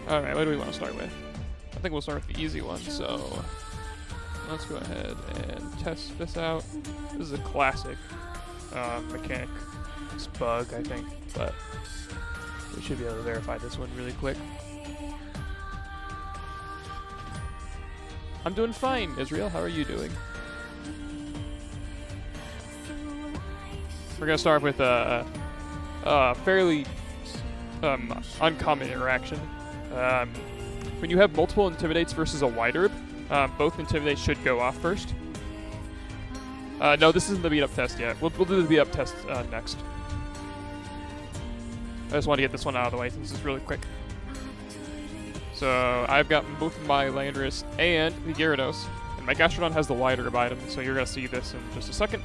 Alright, what do we want to start with? I think we'll start with the easy one, so let's go ahead and test this out. This is a classic mechanics bug, I think, but we should be able to verify this one really quick. I'm doing fine, Israel. How are you doing? We're gonna start with a fairly uncommon interaction. When you have multiple Intimidates versus a Wide Herb, both Intimidates should go off first. No, this isn't the beat-up test yet. We'll do the beat-up test next. I just want to get this one out of the way since this is really quick. So I've got both my Landorus and the Gyarados, and my Gastrodon has the Wide Herb item, so you're going to see this in just a second.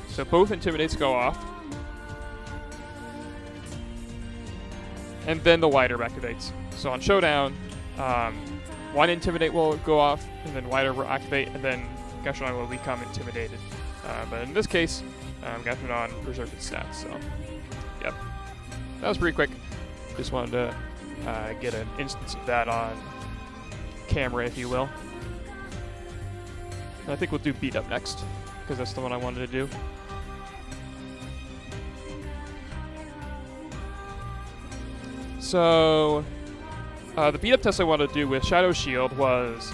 So both Intimidates go off. And then the Wide Herb activates. So on Showdown, one Intimidate will go off, and then Wide Herb will activate, and then Gastrodon will become intimidated. But in this case, Gastrodon reserved its stats, so yep. That was pretty quick. Just wanted to get an instance of that on camera, if you will. And I think we'll do Beat Up next, because that's the one I wanted to do. So, the beat-up test I wanted to do with Shadow Shield was,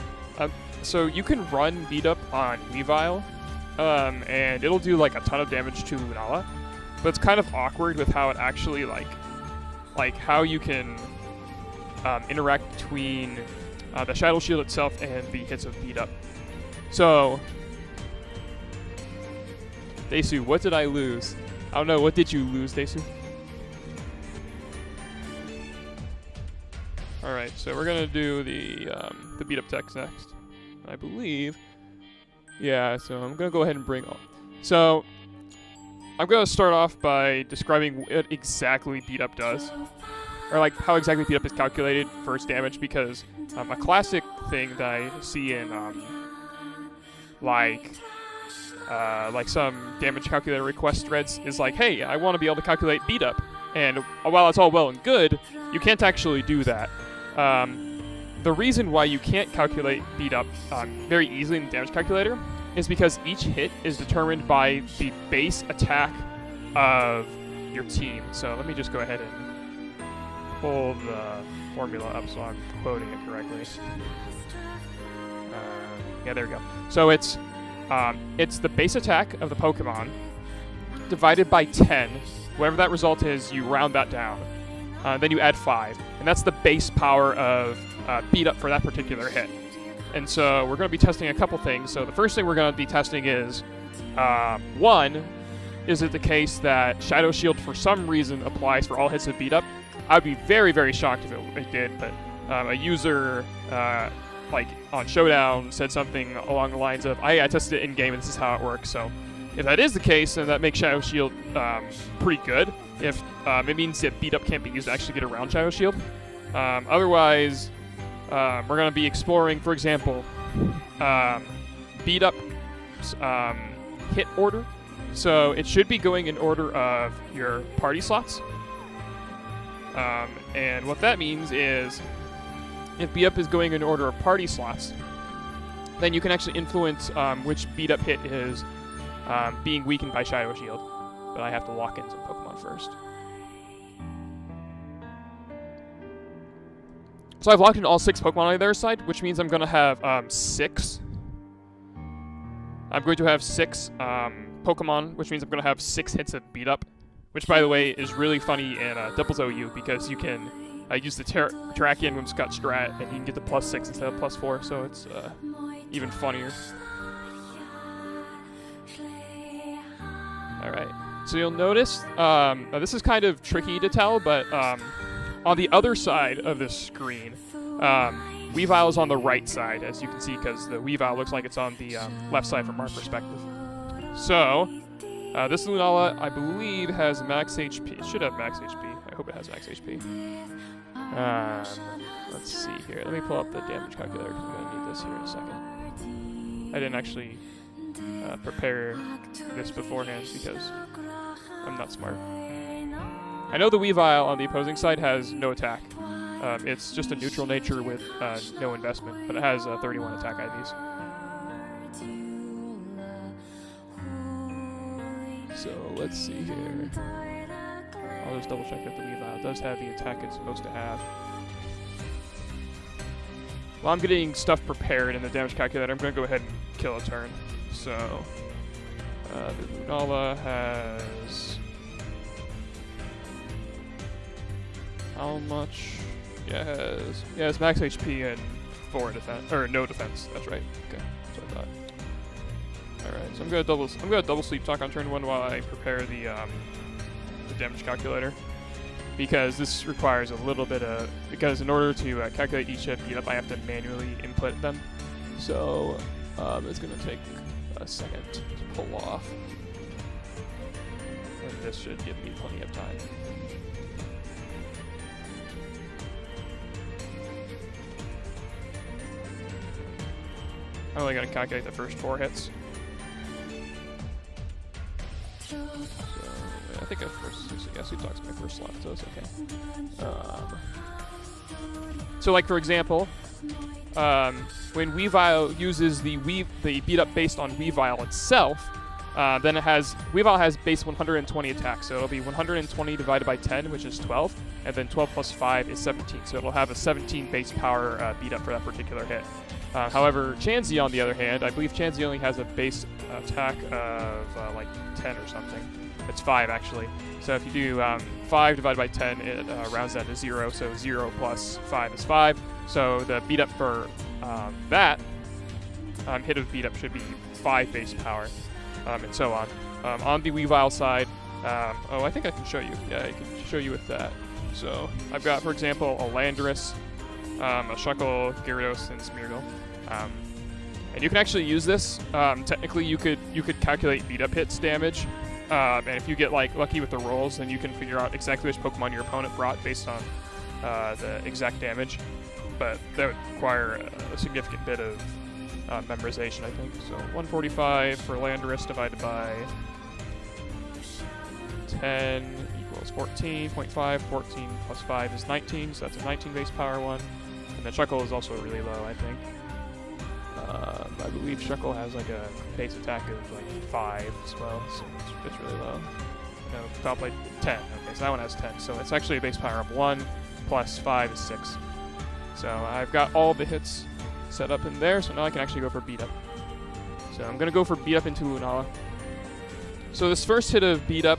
so you can run beat-up on Weavile, and it'll do like a ton of damage to Lunala, but it's kind of awkward with how it actually like how you can interact between the Shadow Shield itself and the hits of beat-up. So, Desu, what did I lose? I don't know, what did you lose, Desu? Alright, so we're gonna do the beat-up text next, I believe. Yeah, so I'm gonna go ahead and bring on. So, I'm gonna start off by describing what exactly beat-up does. Or like how exactly beat-up is calculated for its damage, because a classic thing that I see in like some damage calculator request threads is like, hey, I want to be able to calculate beat-up. And while it's all well and good, you can't actually do that. The reason why you can't calculate beat-up very easily in the damage calculator is because each hit is determined by the base attack of your team. So let me just go ahead and pull the formula up so I'm quoting it correctly. Yeah, there we go. So it's the base attack of the Pokemon divided by 10. Whatever that result is, you round that down. Then you add 5. And that's the base power of beat-up for that particular hit. And so we're going to be testing a couple things. So the first thing we're going to be testing is, one, is it the case that Shadow Shield for some reason applies for all hits of beat-up? I'd be very, very shocked if it did, but a user like on Showdown said something along the lines of, I tested it in-game and this is how it works. So if that is the case, then that makes Shadow Shield pretty good. If it means that beat-up can't be used to actually get around Shadow Shield. Otherwise, we're going to be exploring, for example, beat-up hit order. So it should be going in order of your party slots. And what that means is, if beat-up is going in order of party slots, then you can actually influence which beat-up hit is being weakened by Shadow Shield. But I have to lock in some Pokemon first. So I've locked in all 6 Pokemon on the other side, which means I'm going to have 6. I'm going to have 6 Pokemon, which means I'm going to have 6 hits of beat up. Which, by the way, is really funny in Doubles OU because you can use the Terrakion Whimsicott strat and you can get the +6 instead of +4, so it's even funnier. Alright. So you'll notice, this is kind of tricky to tell, but on the other side of this screen, Weavile is on the right side, as you can see, because the Weavile looks like it's on the left side from our perspective. So, this Lunala, I believe, has max HP. It should have max HP. I hope it has max HP. Let's see here. Let me pull up the damage calculator, because I'm going to need this here in a second. I didn't actually prepare this beforehand, because I'm not smart. I know the Weavile on the opposing side has no attack, It's just a neutral nature with no investment, but it has 31 attack IVs. So let's see here. I'll just double check that the Weavile. It does have the attack it's supposed to have. While I'm getting stuff prepared in the damage calculator, I'm going to go ahead and kill a turn. So, the Lunala has... how much? Yeah, it has max HP and 4 defense, or no defense. That's right. Okay, that's what I thought. All right, so I'm gonna double sleep talk on turn 1 while I prepare the damage calculator, because this requires a little bit of, because in order to calculate each hit beat up, I have to manually input them. So it's gonna take a second to pull off, and this should give me plenty of time. I'm only gonna calculate the first 4 hits. So, I think he talks my first slot, so it's okay. So, like for example, when Weavile uses the beat up based on Weavile itself, then Weavile has base 120 attack, so it'll be 120 divided by 10, which is 12, and then 12 plus 5 is 17, so it'll have a 17 base power beat up for that particular hit. However, Chansey, on the other hand, I believe Chansey only has a base attack of like 10 or something. It's 5 actually. So if you do 5 divided by 10, it rounds that to 0. So 0 plus 5 is 5. So the beat up for that hit of beat up should be 5 base power, and so on. On the Weavile side, oh, I think I can show you. Yeah, I can show you with that. So I've got, for example, a Landorus, a Shuckle, Gyarados, and Smeargle. And you can actually use this. Technically, you could calculate beat up hits damage, and if you get like lucky with the rolls, then you can figure out exactly which Pokemon your opponent brought based on the exact damage. But that would require a significant bit of memorization, I think. So 145 for Landorus divided by 10 equals 14.5. 14 plus 5 is 19, so that's a 19 base power one. And then Shuckle is also really low, I think. I believe Shuckle has like a base attack of like 5 as well, so it's really low. No, top like 10. Okay, so that one has 10. So it's actually a base power of 1 plus 5 is 6. So I've got all the hits set up in there, so now I can actually go for beat up. So I'm going to go for beat up into Lunala. So this first hit of beat up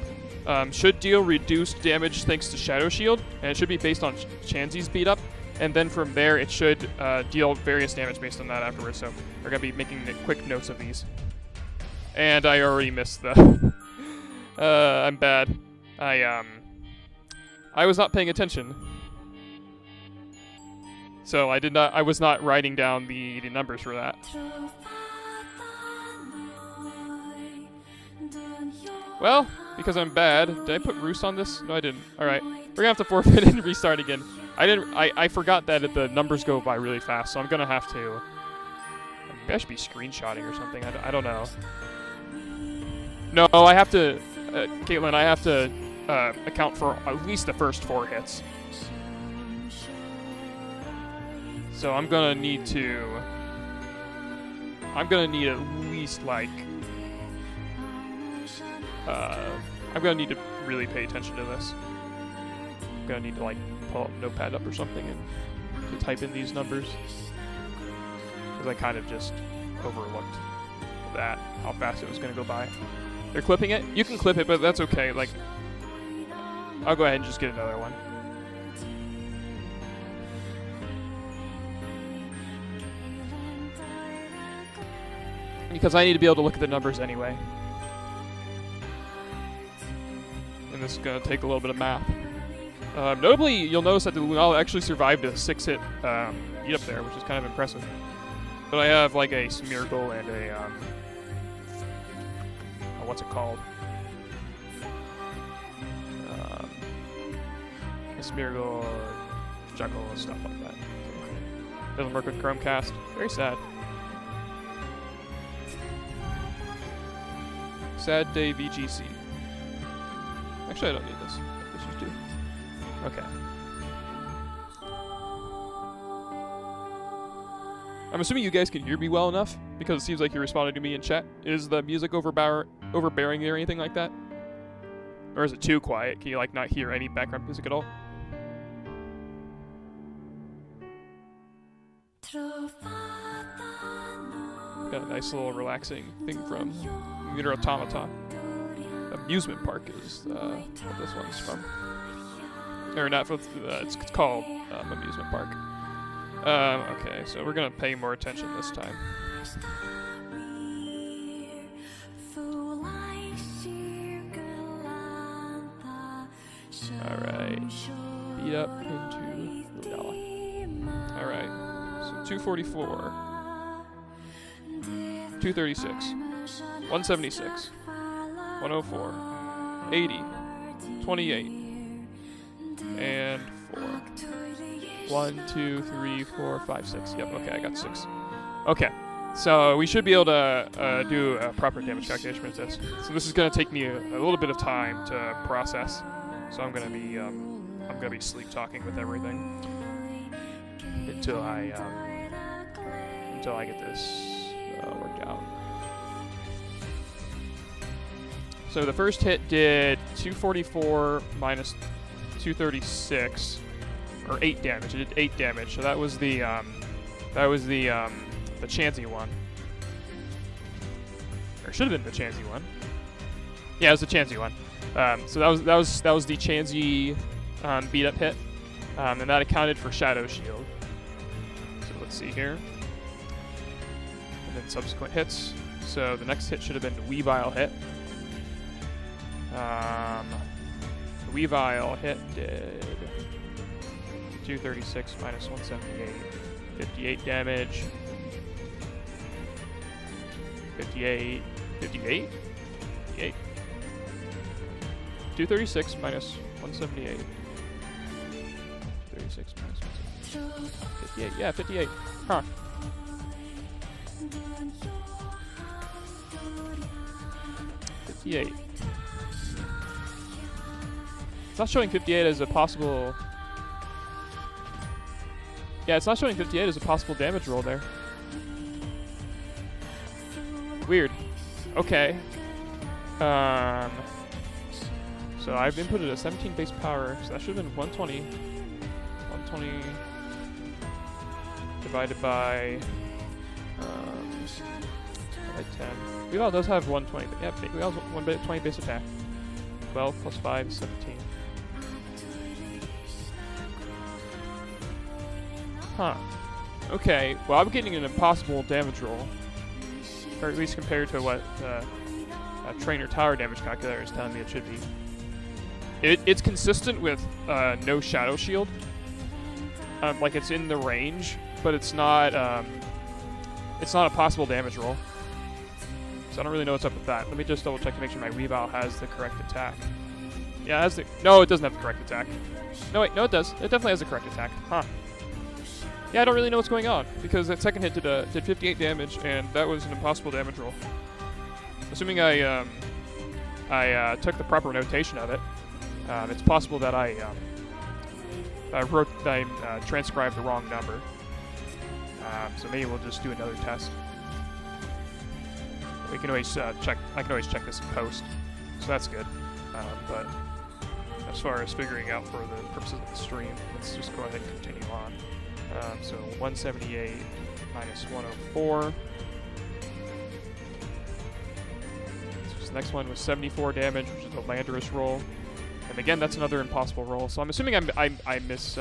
should deal reduced damage thanks to Shadow Shield, and it should be based on Chansey's beat up. And then from there, it should deal various damage based on that afterwards. So we're going to be making quick notes of these. And I already missed the... I'm bad. I was not paying attention. So I was not writing down the numbers for that. Well, because I'm bad, did I put Roost on this? No, I didn't. Alright. We're gonna have to forfeit and restart again. I forgot that the numbers go by really fast, so I'm gonna have to... Maybe I should be screenshotting or something. I don't know. No, I have to... Caitlin, I have to account for at least the first 4 hits. So I'm gonna need to... I'm gonna need at least, like... I'm gonna need to really pay attention to this. I'm gonna need to, like, pull up Notepad up or something and to type in these numbers. Because I kind of just overlooked that, how fast it was gonna go by. They're clipping it? You can clip it, but that's okay. Like, I'll go ahead and just get another one. Because I need to be able to look at the numbers anyway. And this is going to take a little bit of math. Notably, you'll notice that the Lunala actually survived a 6-hit beat up there, which is kind of impressive. But I have like a Smeargle and a, what's it called? A Smeargle, Shuckle, and stuff like that. Doesn't work with Chromecast. Very sad. Sad day VGC. Actually, I don't need this. Let's just do. Okay. I'm assuming you guys can hear me well enough, because it seems like you responded to me in chat. Is the music overbearing or anything like that? Or is it too quiet? Can you, like, not hear any background music at all? Got a nice little relaxing thing from Muter Automata. Amusement Park is what this one's from. Or not for, it's called Amusement Park. Okay, so we're gonna pay more attention this time. Alright. Beat up into Ludala. Alright. So 244. 236. 176. 104. 80. 28. And 4. 1, 2, 3, 4, 5, 6. Yep, okay, I got 6. Okay, so we should be able to do a proper damage calculation with this. So this is going to take me a little bit of time to process. So I'm going to be sleep talking with everything until I get this worked out. So the first hit did 244 minus 236, or 8 damage. It did 8 damage. So that was the Chansey one. Or it should have been the Chansey one. Yeah, it was the Chansey one. So that was the Chansey beat up hit, and that accounted for Shadow Shield. So let's see here, and then subsequent hits. So the next hit should have been the Weavile hit. The Weavile hit did 236 minus 178, 58 damage. 58. 236 minus 178. 36 minus 178. 58. Yeah, 58. Huh. $58. It's not showing 58 as a possible... Yeah, it's not showing 58 as a possible damage roll there. Weird. Okay. So I've inputted a 17 base power, so that should have been 120. 120 divided by 10. Weavile does have 120, but yeah, Weavile's 120 base attack. 12 plus 5 is 17. Huh. Okay, well I'm getting an impossible damage roll. Or at least compared to what Trainer Tower damage calculator is telling me it should be. It's consistent with no Shadow Shield. Like it's in the range, but it's not a possible damage roll. So I don't really know what's up with that. Let me just double check to make sure my Weavile has the correct attack. Yeah, it has the... No, it doesn't have the correct attack. No, wait, no it does. It definitely has the correct attack. Huh. Yeah, I don't really know what's going on, because that second hit did 58 damage, and that was an impossible damage roll. Assuming I took the proper notation of it, it's possible that I transcribed the wrong number. So maybe we'll just do another test. We can always check. I can always check this in post, so that's good. But as far as figuring out for the purposes of the stream, let's just go ahead and continue on. So 178 minus 104. So the next one was 74 damage, which is a Landorus roll. And again, that's another impossible roll. So I'm assuming I must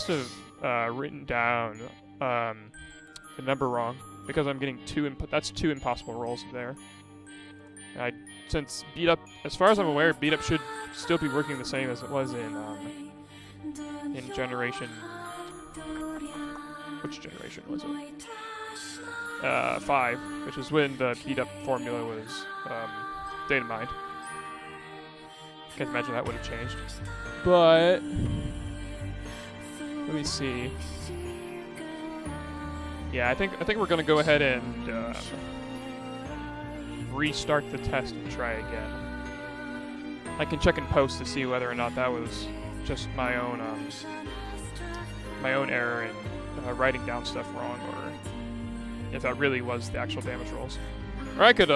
have written down the number wrong, because I'm getting that's two impossible rolls there. Since beat up, as far as I'm aware, beat up should still be working the same as it was in generation. Which generation was it? 5, which is when the beat up formula was data mined. Can't imagine that would have changed. But let me see. Yeah, I think we're gonna go ahead and restart the test and try again. I can check in post to see whether or not that was just my own error in writing down stuff wrong, or if that really was the actual damage rolls. Or I could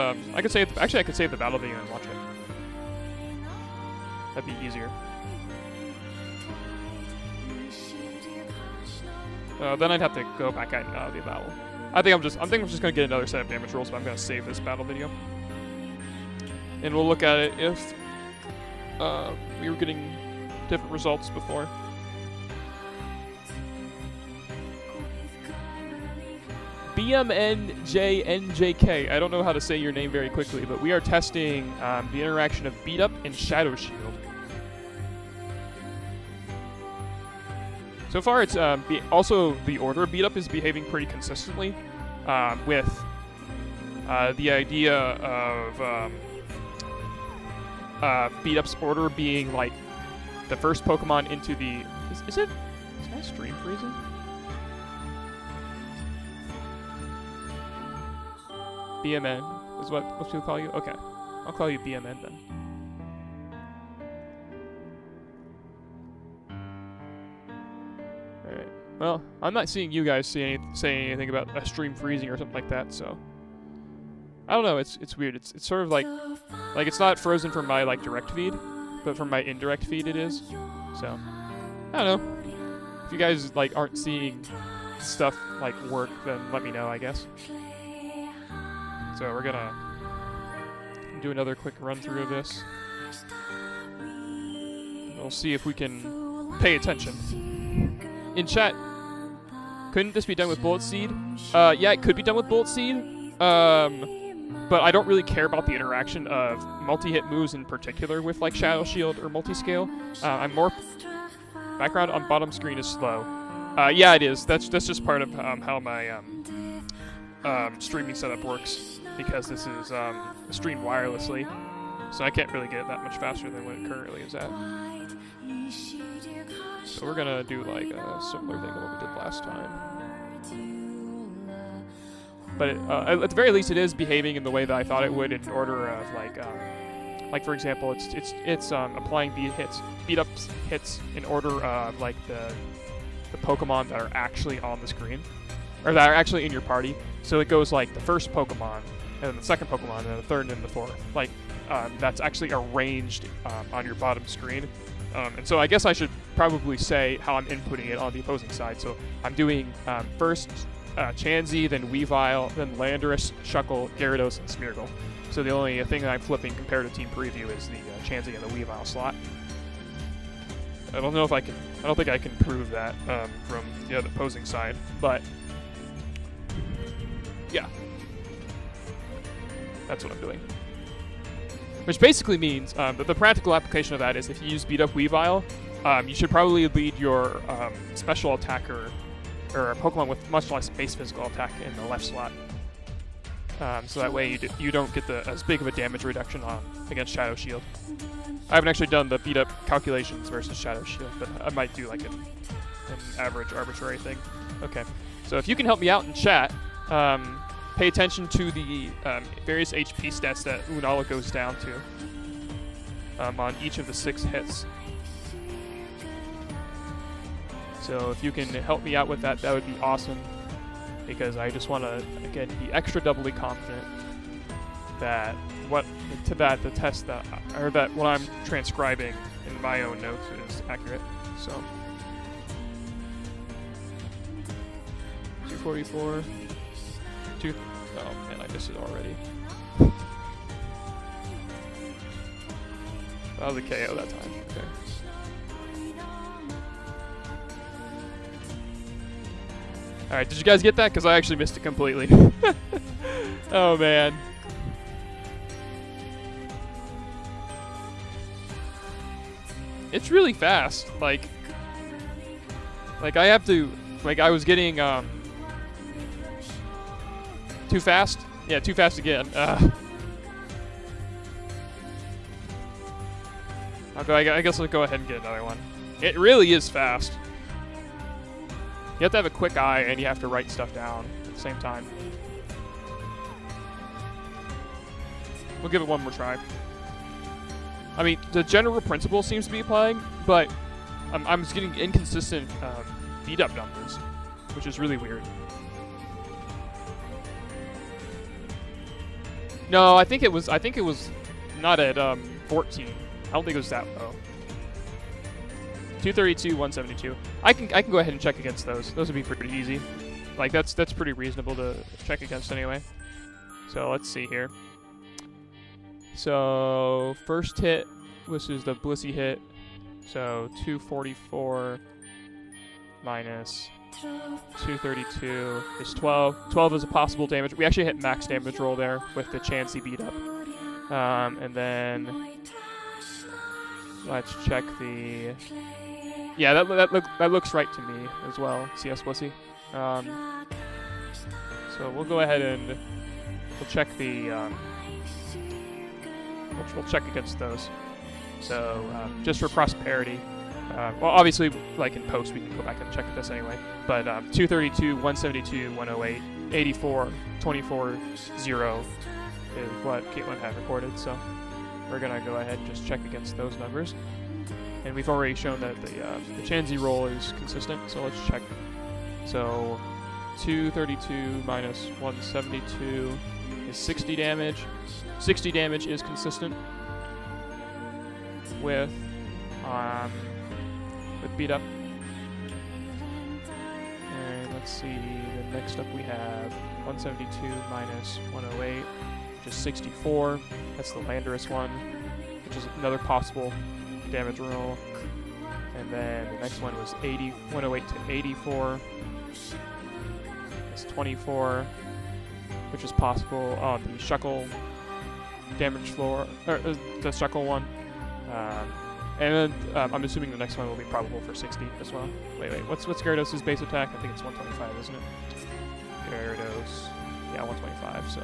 save. Actually, I could save the battle video and watch it. That'd be easier. Then I'd have to go back at the battle. I think I'm just gonna get another set of damage rolls, but I'm gonna save this battle video, and we'll look at it if we were getting different results before. BMNJNJK. I don't know how to say your name very quickly, but we are testing the interaction of Beat Up and Shadow Shield. So far, it's also the order of Beat Up is behaving pretty consistently, with the idea of Beat Up's order being like the first Pokemon into the. Is my stream freezing? BMN is what most people call you? Okay. I'll call you BMN then. Alright. Well, I'm not seeing you guys say anything about a stream freezing or something like that, so I don't know, it's weird. It's sort of like it's not frozen from my like direct feed, but from my indirect feed it is. So I don't know. If you guys like aren't seeing stuff like work, then let me know, I guess. So we're gonna do another quick run through of this. We'll see if we can pay attention. In chat, couldn't this be done with Bullet Seed? Yeah, it could be done with Bullet Seed. But I don't really care about the interaction of multi-hit moves in particular with like Shadow Shield or Multiscale. I'm more background on bottom screen is slow. Yeah, it is. That's just part of how my streaming setup works, because this is streamed wirelessly, so I can't really get it that much faster than what it currently is at. So we're gonna do like a similar thing to what we did last time. But at the very least, it is behaving in the way that I thought it would, in order of like for example, it's applying beat up hits in order of like the Pokemon that are actually on the screen, or that are actually in your party. So it goes like the first Pokemon, and then the second Pokemon, and then the third, and then the fourth. Like that's actually arranged on your bottom screen. And so I guess I should probably say how I'm inputting it on the opposing side. So I'm doing first Chansey, then Weavile, then Landorus, Shuckle, Gyarados, and Smeargle. So the only thing that I'm flipping compared to Team Preview is the Chansey and the Weavile slot. I don't think I can prove that from the other opposing side, but yeah, that's what I'm doing. Which basically means that the practical application of that is if you use Beat Up Weavile, you should probably lead your special attacker, or a Pokemon with much less base physical attack, in the left slot. So that way you don't get as big of a damage reduction against Shadow Shield. I haven't actually done the beat up calculations versus Shadow Shield, but I might do like an average arbitrary thing. Okay, so if you can help me out in chat, pay attention to the various HP stats that Lunala goes down to on each of the 6 hits. So if you can help me out with that, that would be awesome, because I just want to, again, be extra doubly confident that the test that what I'm transcribing in my own notes is accurate. So 244. Oh man, I missed it already. That was a KO that time. Okay. Alright, did you guys get that? Because I actually missed it completely. Oh man. It's really fast. Like I have to, I was getting too fast? Yeah, too fast again. I guess I'll go ahead and get another one. It really is fast. You have to have a quick eye, and you have to write stuff down at the same time. We'll give it one more try. I mean, the general principle seems to be applying, but I'm just getting inconsistent beat-up numbers. which is really weird. No, I think it was not at 14. I don't think it was that low. 232, 172. I can go ahead and check against those. Those would be pretty easy. Like that's pretty reasonable to check against anyway. So let's see here. So first hit, this is the Blissey hit. So 244 minus 232 is 12. 12 is a possible damage. We actually hit max damage roll there with the Chansey beat up. And then let's check the. Yeah, that looks right to me as well. CS Blissey. So we'll go ahead and we'll check the. We'll check against those. So just for prosperity. Well, obviously, like in post, we can go back and check this anyway. But 232, 172, 108, 84, 24, 0 is what Caitlin had recorded. So we're gonna go ahead and just check against those numbers. And we've already shown that the Chansey roll is consistent. So let's check. So 232 minus 172 is 60 damage. 60 damage is consistent with beat up. And let's see, the next up we have 172 minus 108, which is 64. That's the Landorus one, which is another possible damage roll. And then the next one was 108 to 84. It's 24, which is possible on the Shuckle damage floor, or the Shuckle one. And then I'm assuming the next one will be probable for 60 as well. Wait, what's Gyarados' base attack? I think it's 125, isn't it? Gyarados, yeah, 125, so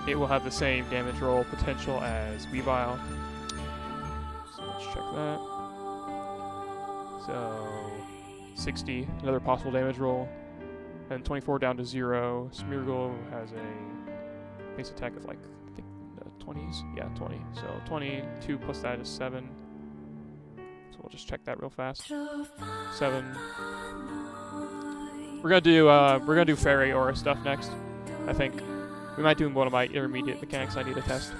it will have the same damage roll potential as Weavile. So let's check that. So 60, another possible damage roll. And 24 down to 0. Smeargle has a base attack of like 20s? Yeah, 20. So 22 plus that is 7. So we'll just check that real fast. 7. We're gonna do Fairy Aura stuff next. I think we might do one of my intermediate mechanics I need to test.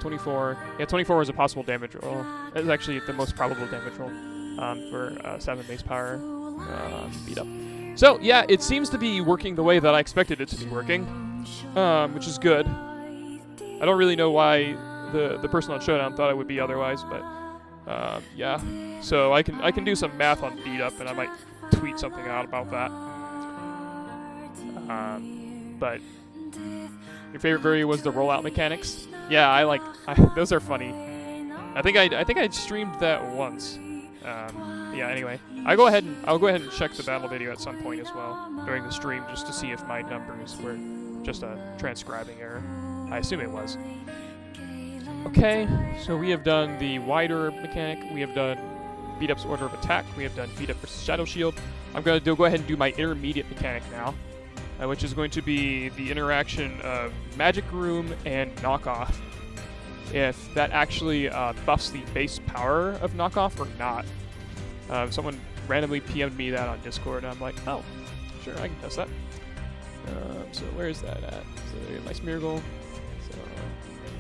24. Yeah, 24 is a possible damage roll. It's actually the most probable damage roll for 7 base power beat up. So, yeah, it seems to be working the way that I expected it to be working, which is good. I don't really know why the person on Showdown thought it would be otherwise, but yeah. So I can do some math on beat up, and I might tweet something out about that. But your favorite variant was the rollout mechanics. Yeah, those are funny. I think I streamed that once. Yeah, anyway, I'll go ahead and check the battle video at some point as well during the stream just to see if my numbers were just a transcribing error. I assume it was. Okay, so we have done the wider mechanic. We have done beat up's order of attack. We have done beat up versus Shadow Shield. I'm going to go ahead and do my intermediate mechanic now, which is going to be the interaction of Magic Room and Knockoff. If that actually buffs the base power of Knockoff or not. Someone randomly PM'd me that on Discord, and I'm like, oh, sure, I can test that. So where is that at? So my Smeargle. So,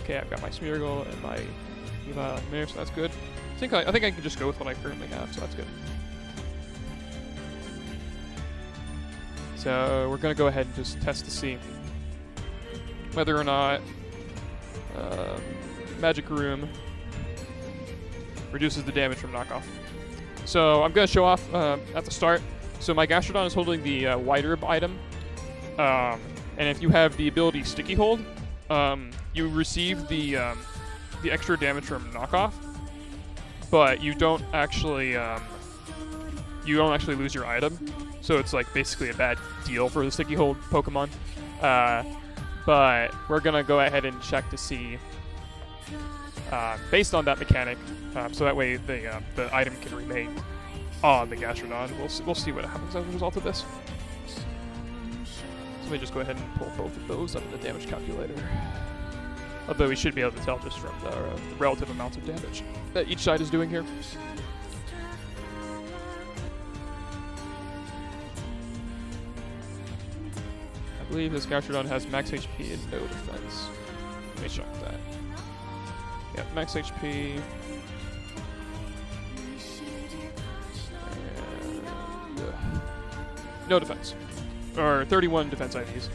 okay, I've got my Smeargle and my Weavile there, so that's good. I think I can just go with what I currently have, so that's good. So we're gonna go ahead and just test to see whether or not Magic Room reduces the damage from Knockoff. So I'm going to show off at the start. So my Gastrodon is holding the White Herb item. And if you have the ability Sticky Hold, you receive the extra damage from Knockoff, but you don't actually lose your item. So it's like basically a bad deal for the Sticky Hold Pokemon. But we're going to go ahead and check to see based on that mechanic, so that way the item can remain on the Gastrodon. We'll see what happens as a result of this. So let me just go ahead and pull both of those up in the damage calculator. Although we should be able to tell just from the relative amounts of damage that each side is doing here. I believe this Gastrodon has max HP and no defense. Let me check that. Yeah, max HP. And, no defense. Or 31 defense IVs.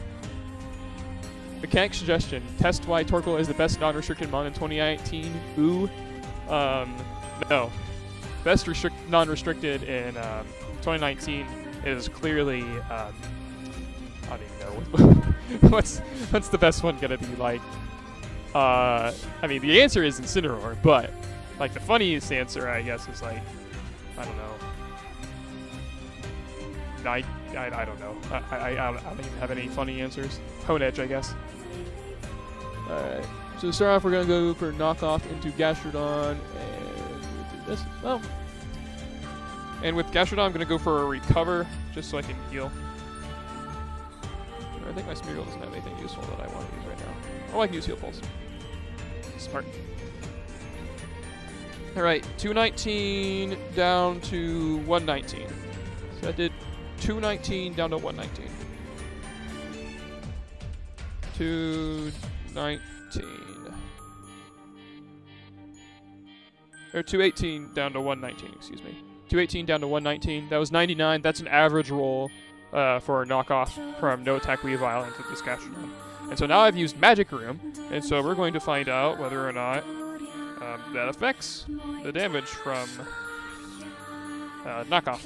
Mechanic suggestion. Test why Torkoal is the best non-restricted mon in 2019. Ooh. No. Best non-restricted in 2019 is clearly... I don't even know. What's the best one gonna be like? I mean, the answer is Incineroar, but like the funniest answer, I guess, is like, I don't know. I don't know. I don't even have any funny answers. Honedge, I guess. Alright. So to start off, we're gonna go for knockoff into Gastrodon, and we'll do this. Oh. And with Gastrodon, I'm gonna go for a recover, just so I can heal. I think my Smeargle doesn't have anything useful that I want to use right now. Oh, I can use Heal Pulse. Smart. Alright, 219 down to 119. So I did 219 down to 119. 219. Or 218 down to 119, excuse me. 218 down to 119. That was 99. That's an average roll for a knockoff from No Attack Weavile into this Gastrodon. And so now I've used Magic Room, and so we're going to find out whether or not that affects the damage from knockoff.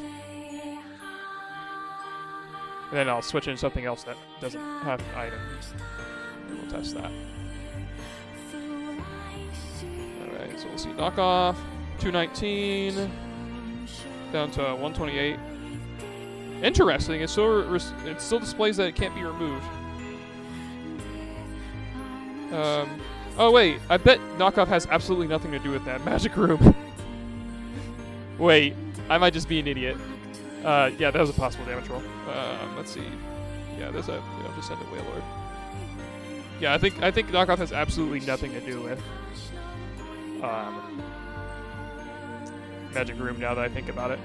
And then I'll switch in something else that doesn't have an item. And we'll test that. Alright, so we'll see knockoff. 219 down to 128. Interesting, it still displays that it can't be removed. Oh wait, I bet knockoff has absolutely nothing to do with that Magic Room. Wait, I might just be an idiot. Yeah, that was a possible damage roll. Let's see. Yeah, this just send it Wailord. Yeah, I think knockoff has absolutely nothing to do with Magic Room now that I think about it.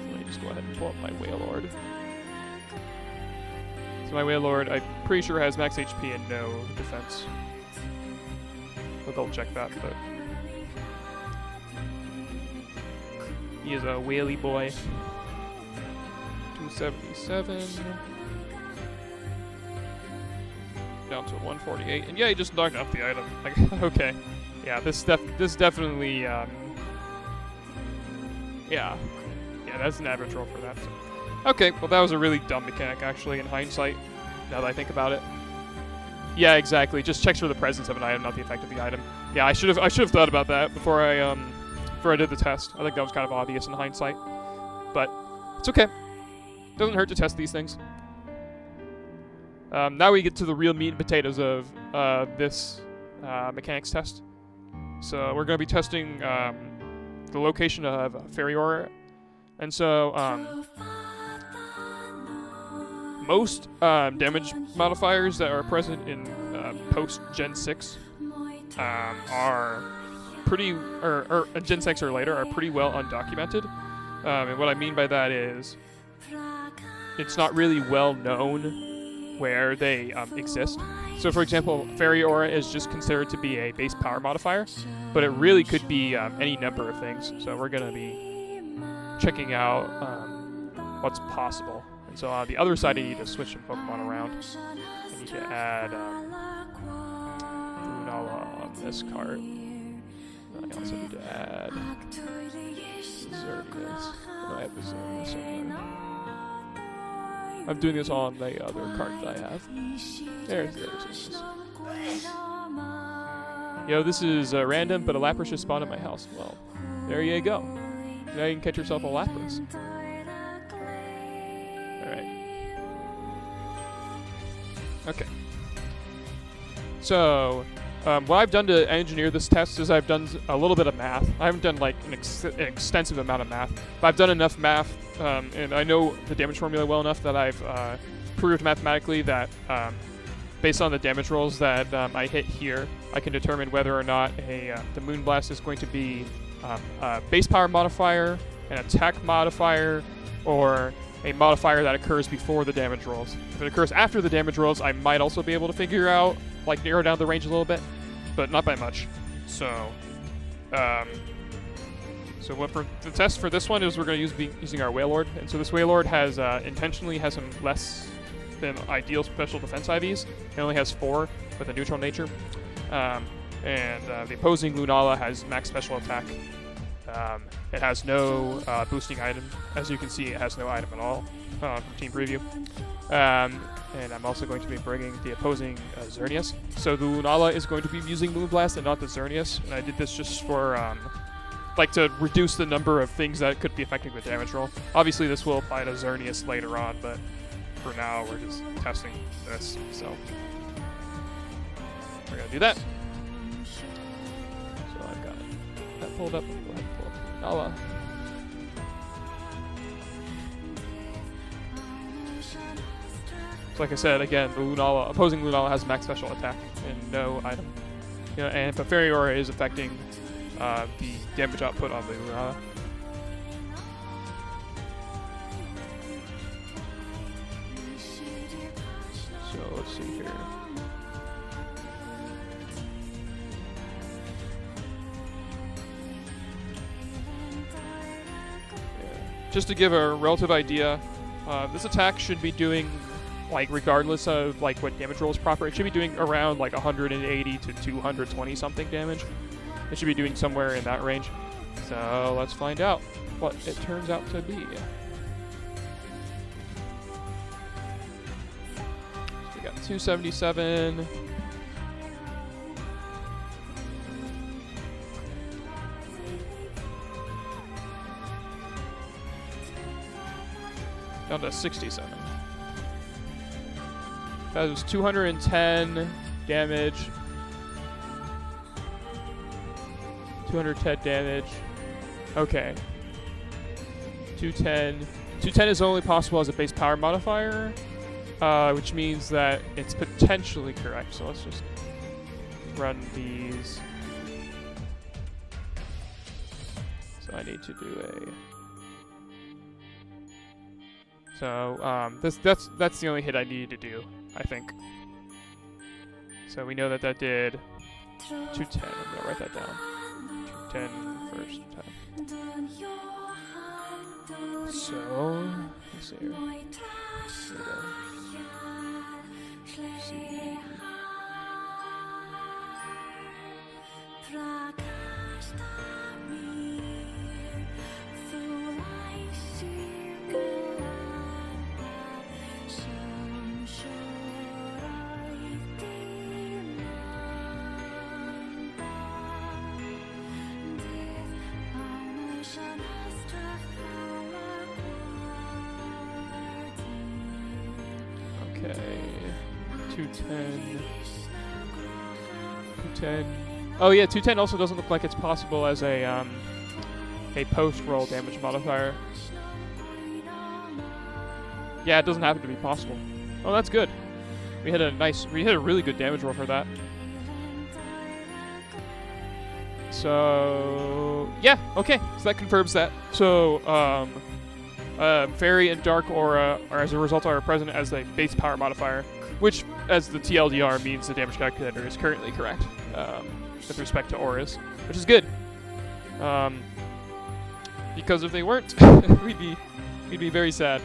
Let me just go ahead and pull up my Wailord. So my Wailord, I'm pretty sure has max HP and no defense. I'll double check that, but he is a whaley boy. 277 down to 148, and yeah, he just knocked off the item. Like, okay, yeah, this definitely, yeah, that's an average roll for that. So. Okay, well that was a really dumb mechanic actually in hindsight, now that I think about it. Yeah, exactly. Just checks for the presence of an item, not the effect of the item. Yeah, I should have thought about that before I did the test. I think that was kind of obvious in hindsight. But it's okay. Doesn't hurt to test these things. Now we get to the real meat and potatoes of this mechanics test. So we're going to be testing the location of Fairy Aura. And so most damage modifiers that are present in post Gen 6 are pretty, or Gen 6 or later, are pretty well undocumented. And what I mean by that is it's not really well known where they exist. So for example, Fairy Aura is just considered to be a base power modifier, but it really could be any number of things. So we're going to be checking out what's possible. And so on the other side, I need to switch some Pokemon around. I need to add Brunella on this card. I also need to add Xerneas. I have Xerneas somewhere. I'm doing this all on the other card that I have. There's Xerneas. Yo, this is random, but a Lapras just spawned in my house. Well, there you go. Now you can catch yourself a Lapras. Okay. So, what I've done to engineer this test is I've done a little bit of math. I haven't done like an extensive amount of math, but I've done enough math, and I know the damage formula well enough that I've proved mathematically that based on the damage rolls that I hit here, I can determine whether or not the Moonblast is going to be a base power modifier, an attack modifier, or a modifier that occurs before the damage rolls. If it occurs after the damage rolls, I might also be able to figure out, like, narrow down the range a little bit, but not by much. So, what for the test for this one is we're going to be using our Wailord, and so this Wailord has intentionally has some less than ideal special defense IVs. It only has 4 with a neutral nature, and the opposing Lunala has max special attack. It has no boosting item. As you can see, it has no item at all from Team Preview. And I'm also going to be bringing the opposing Xerneas. So the Lunala is going to be using Moonblast and not the Xerneas. And I did this just for, like, to reduce the number of things that could be affecting the damage roll. Obviously, this will apply to Xerneas later on, but for now, we're just testing this. So we're going to do that. So I've got that pulled up. Go ahead and pull up Lunala. So like I said, again, the Lunala, opposing Lunala has max special attack and no item. You know, and but Fairy Aura is affecting the damage output on the Lunala. So let's see here. Just to give a relative idea, this attack should be doing, like, regardless of like what damage roll is proper, it should be doing around like 180 to 220 something damage. It should be doing somewhere in that range. So let's find out what it turns out to be. So we got 277. Down to 67. That was 210 damage. 210 damage. Okay. 210. 210 is only possible as a base power modifier, which means that it's potentially correct. So let's just run these. So I need to do a. So that's the only hit I needed to do, I think. So we know that that did 210. I'm gonna write that down. 210 first time. So let's see here. Here we go. See. Okay, 210. 210. Oh yeah, 210 also doesn't look like it's possible as a post-roll damage modifier. Yeah, it doesn't happen to be possible. Oh, that's good. We hit a really good damage roll for that. So yeah, okay. So that confirms that. So Fairy and Dark Aura are, as a result, are present as a base power modifier, which, as the TLDR, means the damage calculator is currently correct with respect to auras, which is good. Because if they weren't, we'd be very sad.